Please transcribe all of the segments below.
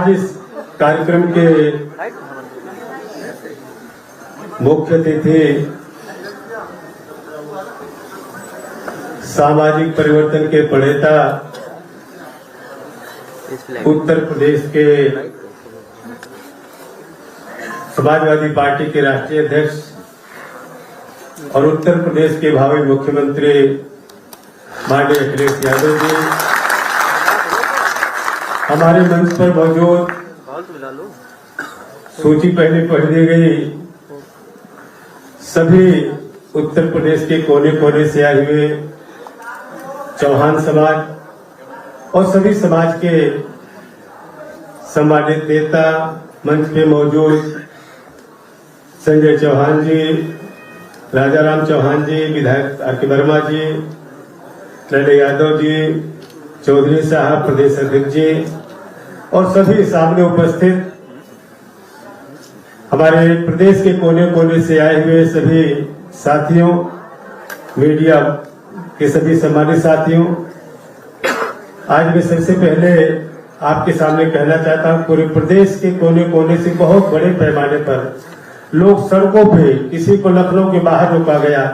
आज इस कार्यक्रम के मुख्य अतिथि सामाजिक परिवर्तन के प्रणेता उत्तर प्रदेश के समाजवादी पार्टी के राष्ट्रीय अध्यक्ष और उत्तर प्रदेश के भावी मुख्यमंत्री माननीय अखिलेश यादव जी, हमारे मंच पर मौजूद सूची पहले पढ़ दी गई सभी उत्तर प्रदेश के कोने कोने से आए हुए चौहान समाज और सभी समाज के सम्मानित नेता, मंच पे मौजूद संजय चौहान जी, राजाराम चौहान जी, विधायक आर.के. वर्मा जी, नंदे यादव जी, चौधरी साहब प्रदेश अध्यक्ष जी और सभी सामने उपस्थित हमारे प्रदेश के कोने कोने से आए हुए सभी साथियों, मीडिया के सभी सम्मानित साथियों, आज मैं सबसे पहले आपके सामने कहना चाहता हूं, पूरे प्रदेश के कोने कोने से बहुत बड़े पैमाने पर लोग सड़कों पे, किसी को लखनऊ के बाहर रोका गया,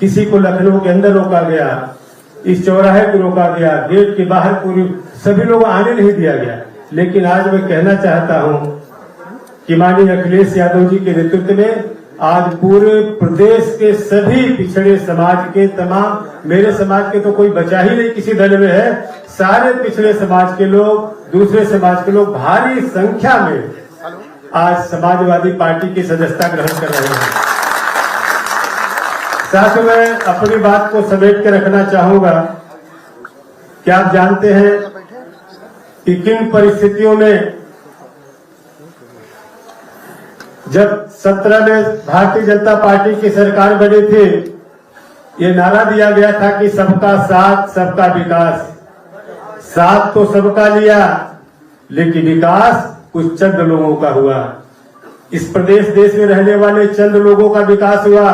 किसी को लखनऊ के अंदर रोका गया, इस चौराहे को रोका गया, गेट के बाहर पूरी सभी लोग आने नहीं दिया गया। लेकिन आज मैं कहना चाहता हूं कि माननीय अखिलेश यादव जी के नेतृत्व में आज पूरे प्रदेश के सभी पिछड़े समाज के तमाम, मेरे समाज के तो कोई बचा ही नहीं किसी दल में है, सारे पिछड़े समाज के लोग, दूसरे समाज के लोग भारी संख्या में आज समाजवादी पार्टी की सदस्यता ग्रहण कर रहे हैं। साथ में अपनी बात को समेट के रखना चाहूंगा कि आप जानते हैं कि किन परिस्थितियों में जब 17 में भारतीय जनता पार्टी की सरकार बनी थी, ये नारा दिया गया था कि सबका साथ सबका विकास। साथ तो सबका लिया, लेकिन विकास कुछ चंद लोगों का हुआ। इस प्रदेश देश में रहने वाले चंद लोगों का विकास हुआ,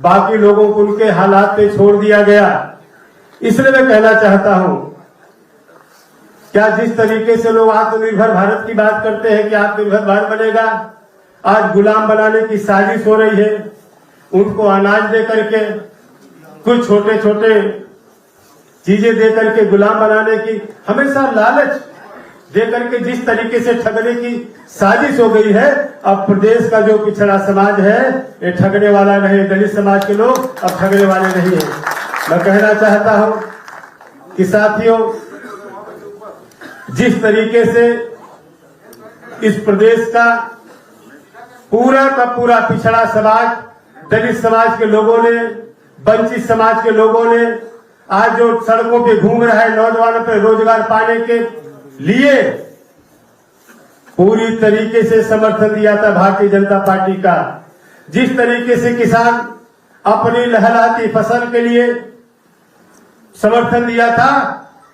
बाकी लोगों को उनके हालात पे छोड़ दिया गया। इसलिए मैं कहना चाहता हूं, क्या जिस तरीके से लोग आत्मनिर्भर भारत की बात करते हैं कि आत्मनिर्भर भारत बनेगा, आज गुलाम बनाने की साजिश हो रही है। उनको अनाज दे करके, कुछ छोटे छोटे चीजें दे करके गुलाम बनाने की, हमेशा लालच दे करके जिस तरीके से ठगने की साजिश हो गई है, अब प्रदेश का जो पिछड़ा समाज है ये ठगने वाला नहीं, दलित समाज के लोग अब ठगने वाले नहीं है। मैं कहना चाहता हूं कि साथियों, जिस तरीके से इस प्रदेश का पूरा पिछड़ा समाज, दलित समाज के लोगों ने, वंचित समाज के लोगों ने आज जो सड़कों पे घूम रहा है, नौजवानों पे रोजगार पाने के लिए पूरी तरीके से समर्थन दिया था भारतीय जनता पार्टी का। जिस तरीके से किसान अपनी लहलहाती फसल के लिए समर्थन दिया था,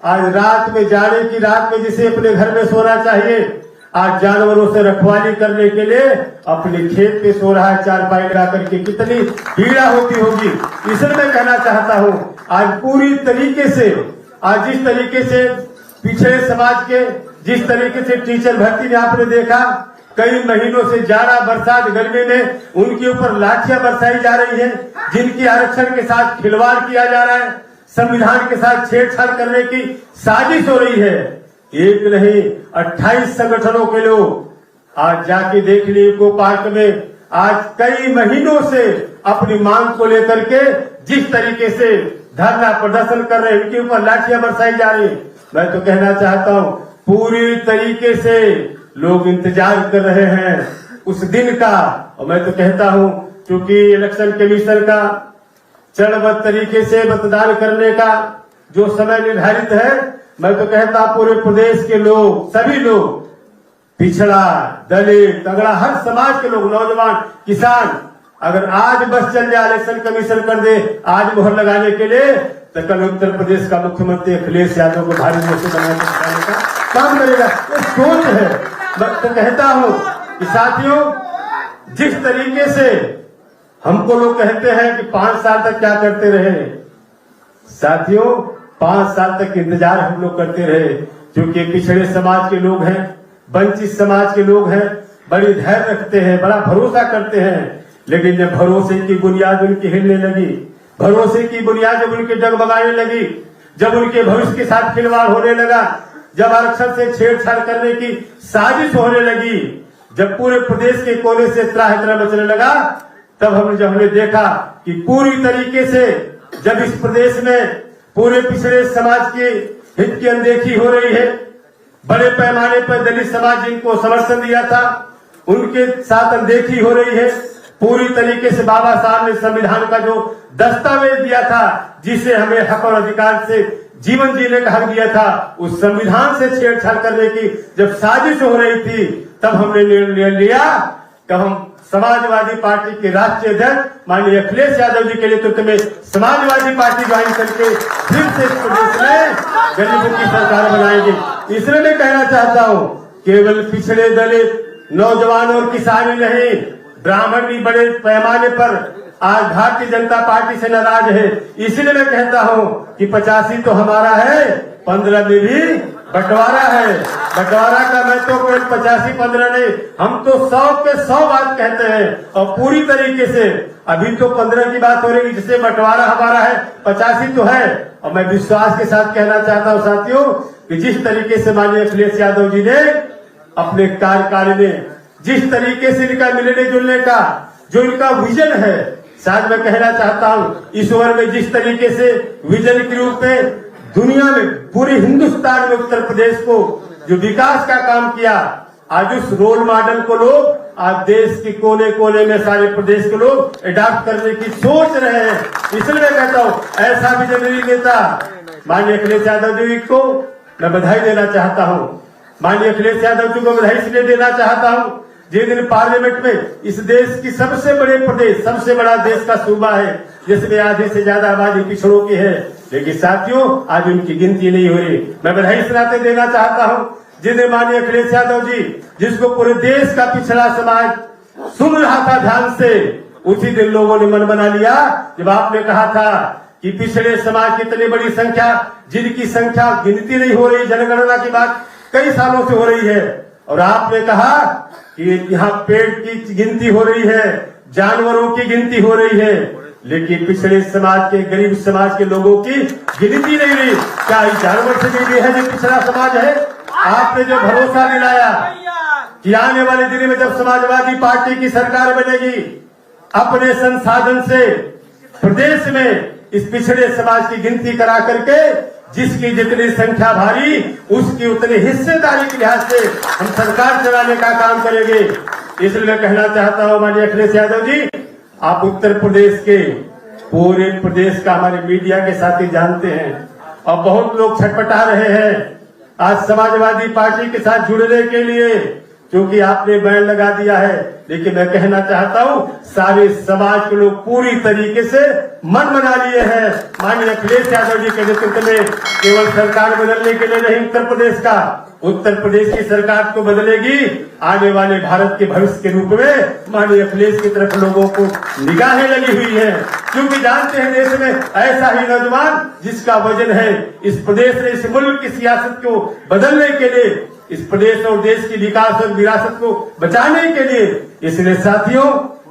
आज रात में, जाड़े की रात में जिसे अपने घर में सोना चाहिए, आज जानवरों से रखवाली करने के लिए अपने खेत पे सो रहा है चारपाई लगा करके। कितनी पीड़ा होती होगी। इसलिए मैं कहना चाहता हूं, आज पूरी तरीके से, आज जिस तरीके से पिछड़े समाज के, जिस तरीके से टीचर भर्ती में आपने देखा, कई महीनों से जाड़ा, बरसात, गर्मी में उनके ऊपर लाठियां बरसाई जा रही है, जिनकी आरक्षण के साथ खिलवाड़ किया जा रहा है, संविधान के साथ छेड़छाड़ करने की साजिश हो रही है। एक नहीं 28 संगठनों के लोग आज जाके देख लिए इको पार्क में, आज कई महीनों से अपनी मांग को लेकर के जिस तरीके से धरना प्रदर्शन कर रहे हैं, इनके ऊपर लाठियां बरसाई जा रही है। मैं तो कहना चाहता हूं, पूरी तरीके से लोग इंतजार कर रहे हैं उस दिन का। और मैं तो कहता हूं, क्योंकि इलेक्शन कमीशन का चरणबद्ध तरीके से मतदान करने का जो समय निर्धारित है, मैं तो कहता पूरे प्रदेश के लोग, सभी लोग, पिछड़ा, दलित, तगड़ा, हर समाज के लोग, नौजवान, किसान, अगर आज बस चल जाए, इलेक्शन कमीशन कर दे आज मोहर लगाने के लिए, तो कल उत्तर प्रदेश का मुख्यमंत्री अखिलेश यादव को भारी मत से बनाने का काम करेगा। ये सोच है। मैं तो कहता हूं कि साथियों, जिस तरीके से हमको लोग कहते हैं कि 5 साल तक क्या करते रहे, साथियों 5 साल तक इंतजार हम लोग करते रहे, क्योंकि पिछड़े समाज के लोग हैं, वंचित समाज के लोग हैं, बड़ी धैर्य रखते हैं, बड़ा भरोसा करते हैं। लेकिन जब भरोसे की बुनियाद उनकी हिलने लगी, भरोसे की बुनियाद जब उनके डगमगाने लगी, जब उनके भविष्य के साथ खिलवाड़ होने लगा, जब आरक्षण से छेड़छाड़ करने की साजिश होने लगी, जब पूरे प्रदेश के कोने से त्राह मचने लगा, तब हमने देखा कि पूरी तरीके से जब इस प्रदेश में पूरे पिछड़े समाज के हित की अनदेखी हो रही है, बड़े पैमाने पर दलित समाज जिनको समर्थन दिया था उनके साथ अनदेखी हो रही है, पूरी तरीके से बाबा साहब ने संविधान का जो दस्तावेज दिया था, जिसे हमें हक और अधिकार से जीवन जीने का हक दिया था, उस संविधान से छेड़छाड़ करने की जब साजिश हो रही थी, तब हमने निर्णय लिया कि हम समाजवादी पार्टी के राष्ट्रीय अध्यक्ष माननीय अखिलेश यादव जी के नेतृत्व में समाजवादी पार्टी ज्वाइन करके फिर से इस प्रदेश में गरीबों की सरकार बनाएंगे। इसलिए मैं कहना चाहता हूँ, केवल पिछड़े दलित नौजवान और किसान ही नहीं, ब्राह्मण भी बड़े पैमाने पर आज भारतीय जनता पार्टी से नाराज है। इसलिए मैं कहता हूँ कि 85 तो हमारा है, 15 में भी बंटवारा है। बंटवारा का मैं तो कोई 85-15 नहीं, हम तो 100 के 100 बात कहते हैं। और पूरी तरीके से अभी तो 15 की बात हो रही है, जिससे बंटवारा हमारा है, 85 तो है। और मैं विश्वास के साथ कहना चाहता हूँ साथियों कि जिस तरीके से माननीय अखिलेश यादव जी ने अपने कार्यकाल में जिस तरीके से इनका मिलने जुलने का जो इनका विजन है, शायद मैं कहना चाहता हूँ इस ओवर में जिस तरीके से विजन के रूप में दुनिया में पूरे हिंदुस्तान में उत्तर प्रदेश को जो विकास का काम किया, आज उस रोल मॉडल को लोग आज देश के कोने कोने में सारे प्रदेश के लोग अडॉप्ट करने की सोच रहे हैं। इसलिए मैं कहता हूँ ऐसा विजनरी नेता माननीय अखिलेश यादव जी को मैं बधाई देना चाहता हूँ। माननीय अखिलेश यादव जी को बधाई इसलिए देना चाहता हूँ जिस दिन पार्लियामेंट में इस देश की सबसे बड़े प्रदेश, सबसे बड़ा देश का सूबा है, जिसमें आधे से ज्यादा आबादी पिछड़ों की है, लेकिन साथियों आज उनकी गिनती नहीं हो रही। मैं बधाई इस नाते देना चाहता हूँ जिस दिन माननीय अखिलेश यादव जी, जिसको पूरे देश का पिछड़ा समाज सुन रहा था ध्यान से, उसी दिन लोगों ने मन बना लिया जब आपने कहा था कि पिछड़े समाज की इतनी बड़ी संख्या, जिनकी संख्या गिनती नहीं हो रही, जनगणना की बात कई सालों से हो रही है, और आपने कहा कि यहाँ पेड़ की गिनती हो रही है, जानवरों की गिनती हो रही है, लेकिन पिछड़े समाज के, गरीब समाज के लोगों की गिनती नहीं रही। क्या इस जानवर से भी है जो पिछड़ा समाज है? आपने जो भरोसा दिलाया कि आने वाले दिन में जब समाजवादी पार्टी की सरकार बनेगी, अपने संसाधन से प्रदेश में इस पिछड़े समाज की गिनती करा करके जिसकी जितनी संख्या भारी, उसकी उतनी हिस्सेदारी के लिहाज से हम सरकार चलाने का काम करेंगे। इसलिए मैं कहना चाहता हूँ माननीय अखिलेश यादव जी, आप उत्तर प्रदेश के पूरे प्रदेश का हमारे मीडिया के साथी जानते हैं, और बहुत लोग छटपटा रहे हैं आज समाजवादी पार्टी के साथ जुड़ने के लिए, क्योंकि आपने बैन लगा दिया है। लेकिन मैं कहना चाहता हूँ सारे समाज के लोग पूरी तरीके से मन बना लिए हैं माननीय अखिलेश यादव जी के नेतृत्व में। केवल सरकार बदलने के लिए नहीं, उत्तर प्रदेश की सरकार को बदलेगी, आने वाले भारत के भविष्य के रूप में माननीय अखिलेश की तरफ लोगों को निगाहें लगी हुई है, क्योंकि जानते हैं देश में ऐसा ही नौजवान जिसका वजन है इस प्रदेश ने इस मुल्क की सियासत को बदलने के लिए, इस प्रदेश और देश की विकास और विरासत को बचाने के लिए। इसलिए साथियों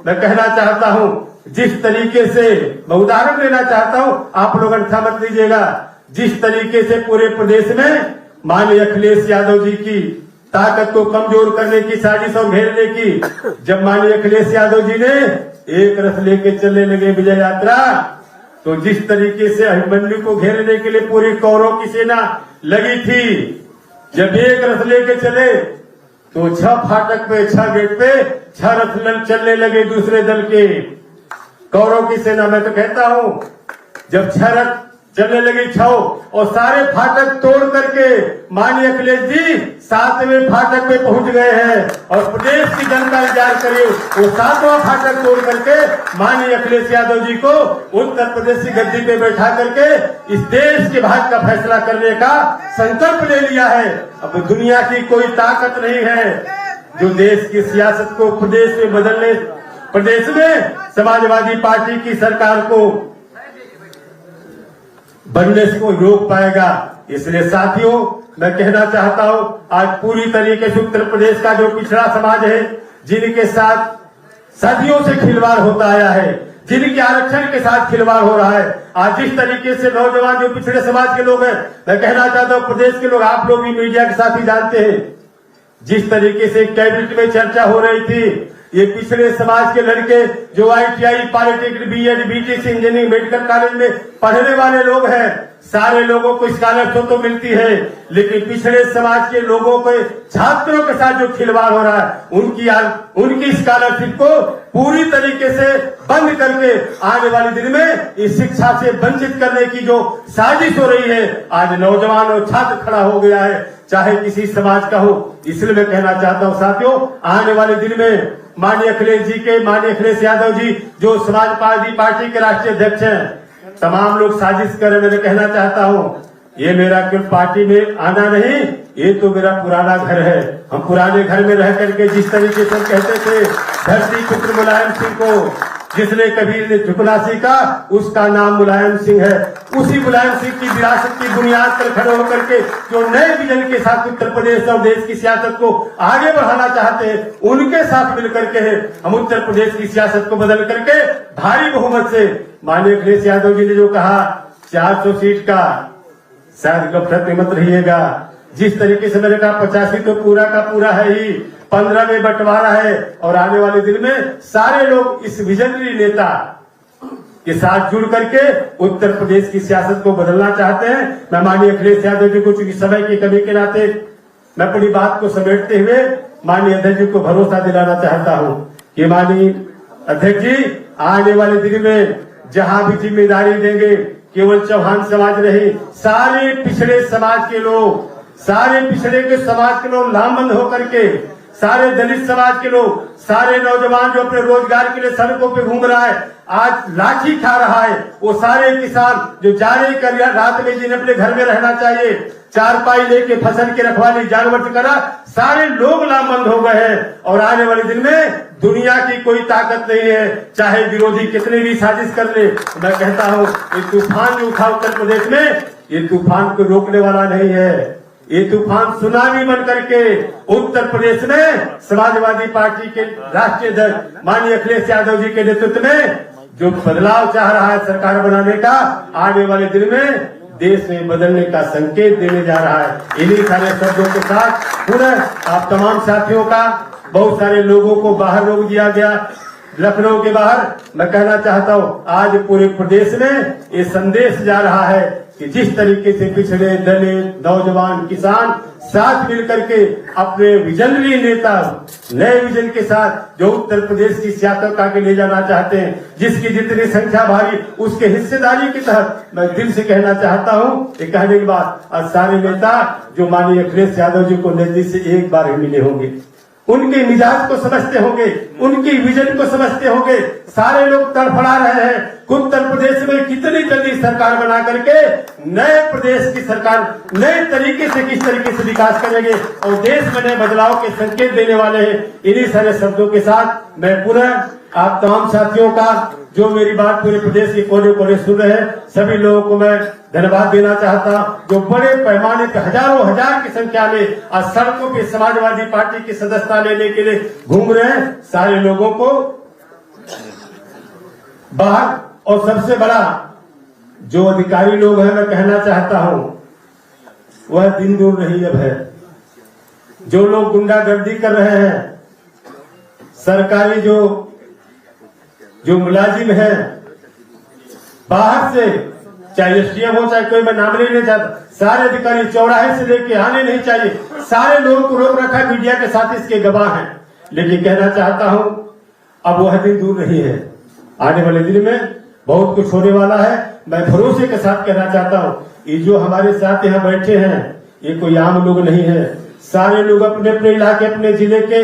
मैं कहना चाहता हूँ, जिस तरीके से मैं उदाहरण देना चाहता हूँ, आप लोग अंठा मत लीजिएगा, जिस तरीके से पूरे प्रदेश में माननीय अखिलेश यादव जी की ताकत को कमजोर करने की साजिश और घेरने की, जब माननीय अखिलेश यादव जी ने एक रथ लेके चलने लगे विजय यात्रा, तो जिस तरीके से अभिमन्यु को घेरने के लिए पूरी कौरव की सेना लगी थी, जब एक रथ लेके चले तो 6 फाटक पे, 6 गेट पे 6 रथ चलने लगे दूसरे दल के कौरव की सेना। मैं तो कहता हूँ जब 6 रथ चलने लगी 6 और सारे फाटक तोड़ करके माननीय अखिलेश जी 7वें फाटक पे पहुंच गए हैं, और प्रदेश की जनता इंतजार करे वो 7वां फाटक तोड़ करके माननीय अखिलेश यादव जी को उत्तर प्रदेश की गद्दी पे बैठा करके इस देश के भाग्य का फैसला करने का संकल्प ले लिया है। अब दुनिया की कोई ताकत नहीं है जो देश की सियासत को प्रदेश में बदलने, प्रदेश में समाजवादी पार्टी की सरकार को बनने से कोई रोक पाएगा। इसलिए साथियों, मैं कहना चाहता हूं, आज पूरी तरीके से उत्तर प्रदेश का जो पिछड़ा समाज है, जिनके साथ सदियों से खिलवाड़ होता आया है, जिनके आरक्षण के साथ खिलवाड़ हो रहा है, आज जिस तरीके से नौजवान जो पिछड़े समाज के लोग हैं, मैं कहना चाहता हूं प्रदेश के लोग, आप लोग भी मीडिया के साथ ही जानते हैं, जिस तरीके से कैबिनेट में चर्चा हो रही थी, ये पिछड़े समाज के लड़के जो ITI, polytechnic, BEd, BTC, engineering, medical college में पढ़ने वाले लोग हैं, सारे लोगों को स्कॉलरशिप तो मिलती है, लेकिन पिछड़े समाज के लोगों के छात्रों के साथ जो खिलवाड़ हो रहा है, उनकी स्कॉलरशिप को पूरी तरीके से बंद करके आने वाले दिन में इस शिक्षा से वंचित करने की जो साजिश हो रही है, आज नौजवान और छात्र खड़ा हो गया है, चाहे किसी समाज का हो। इसलिए मैं कहना चाहता हूं साथियों, आने वाले दिन में माननीय अखिलेश यादव जी जो समाजवादी पार्टी के राष्ट्रीय अध्यक्ष हैं, तमाम लोग साजिश कर, मैं कहना चाहता हूं, ये मेरा क्यों पार्टी में आना नहीं, ये तो मेरा पुराना घर है। हम पुराने घर में रह करके जिस तरीके से कहते थे, धरती पुत्र मुलायम सिंह को जिसने कबीर ने झुकना सीखा, उसका नाम मुलायम सिंह है। उसी मुलायम सिंह की विरासत की बुनियाद पर खड़े होकर के जो नए विजन के साथ उत्तर प्रदेश और देश की सियासत को आगे बढ़ाना चाहते हैं, उनके साथ मिलकर के हम उत्तर प्रदेश की सियासत को बदल करके भारी बहुमत से, माननीय अखिलेश यादव जी ने जो कहा 400 सीट का, शायद गफलत में मत रहिएगा। जिस तरीके से मैंने कहा 85 तो पूरा का पूरा है ही, 15 में बंटवारा है, और आने वाले दिन में सारे लोग इस विजनरी नेता के साथ जुड़ करके उत्तर प्रदेश की सियासत को बदलना चाहते हैं। मैं माननीय अखिलेश यादव जी को चूंकि समय की कमी के नाते मैं अपनी बात को समेटते हुए माननीय अध्यक्ष जी को भरोसा दिलाना चाहता हूं कि माननीय अध्यक्ष जी, आने वाले दिन में जहां भी जिम्मेदारी देंगे, केवल चौहान समाज नहीं, सारे पिछड़े समाज के लोग, सारे पिछड़े के समाज के लोग लामबंद होकर के, सारे दलित समाज के लोग, सारे नौजवान जो अपने रोजगार के लिए सड़कों पे घूम रहा है, आज लाठी खा रहा है, वो सारे किसान जो जा रहे कर रात में जिन्हें अपने घर में रहना चाहिए, चारपाई लेके फसल की रखवाली जानवर से करा, सारे लोग लामबंद हो गए हैं। और आने वाले दिन में दुनिया की कोई ताकत नहीं है, चाहे विरोधी कितने भी साजिश कर ले। मैं कहता हूँ ये तूफान जो उठा उत्तर प्रदेश में, ये तूफान को रोकने वाला नहीं है। ये तूफान सुनामी बन करके उत्तर प्रदेश में समाजवादी पार्टी के राष्ट्रीय अध्यक्ष माननीय अखिलेश यादव जी के नेतृत्व में जो बदलाव चाह रहा है सरकार बनाने का, आने वाले दिन में देश में बदलने का संकेत देने जा रहा है। इन्हीं सारे शब्दों के साथ पुनः आप तमाम साथियों का, बहुत सारे लोगों को बाहर रोक दिया गया लखनऊ के बाहर, मैं कहना चाहता हूँ आज पूरे प्रदेश में ये संदेश जा रहा है कि जिस तरीके से पिछड़े दलित नौजवान किसान साथ मिलकर के अपने विजनरी नेता नए विजन के साथ जो उत्तर प्रदेश की सियासत आगे ले जाना चाहते हैं, जिसकी जितनी संख्या भारी उसके हिस्सेदारी के तहत मैं दिल से कहना चाहता हूँ, ये कहने के बाद आज सारे नेता जो माननीय अखिलेश यादव जी को नजदीक से एक बार ही मिले होंगे, उनके मिजाज को समझते होंगे, उनकी विजन को समझते होंगे। सारे लोग तड़फड़ा रहे हैं उत्तर प्रदेश में कितनी जल्दी सरकार बना करके नए प्रदेश की सरकार नए तरीके से किस तरीके से विकास करेंगे और देश में नए बदलाव के संकेत देने वाले हैं। इन्हीं सारे शब्दों के साथ मैं पुनः आप तमाम साथियों का, जो मेरी बात पूरे प्रदेश के कोने कोने सुन रहे हैं, सभी लोगों को मैं धन्यवाद देना चाहता हूं, जो बड़े पैमाने पर हजारों हजार की संख्या में आज सड़कों पे समाजवादी पार्टी की सदस्यता लेने के लिए घूम रहे हैं। सारे लोगों को बाहर, और सबसे बड़ा जो अधिकारी लोग हैं, मैं कहना चाहता हूं वह दिन दूर नहीं अब है। जो लोग गुंडागर्दी कर रहे हैं, सरकारी जो मुलाजिम है बाहर से, चाहे एसडीएम हो चाहे कोई, मैं नाम नहीं लेना चाहता, सारे अधिकारी चौराहे से लेके आने नहीं चाहिए, सारे लोगों को रोक रखा है, मीडिया के साथ इसके गवाह हैं। लेकिन कहना चाहता हूं अब वह दिन दूर नहीं है, आने वाले दिन में बहुत कुछ होने वाला है। मैं भरोसे के साथ कहना चाहता हूं, ये जो हमारे साथ यहाँ बैठे हैं ये कोई आम लोग नहीं है, सारे लोग अपने अपने इलाके अपने जिले के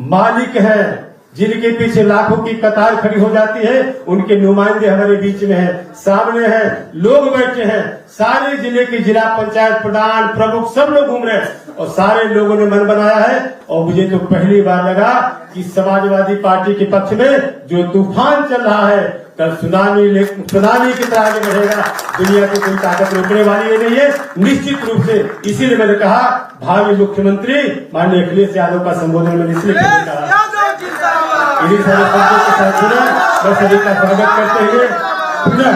मालिक हैं, जिनके पीछे लाखों की कतार खड़ी हो जाती है, उनके नुमाइंदे हमारे बीच में है, सामने है, लोग बैठे हैं, सारे जिले के जिला पंचायत प्रधान प्रमुख सब लोग घूम रहे हैं और सारे लोगों ने मन बनाया है। और मुझे तो पहली बार लगा कि समाजवादी पार्टी के पक्ष में जो तूफान चल रहा है कल सुनामी की तरह आगे बढ़ेगा। दुनिया की कोई ताकत रोकने वाली नहीं है निश्चित रूप से। इसीलिए मैंने कहा भावी मुख्यमंत्री माननीय अखिलेश यादव का संबोधन मैंने इसलिए कहा। इन्हीं सारे शब्दों के साथ मैं सभी का स्वागत करते हुए पुनः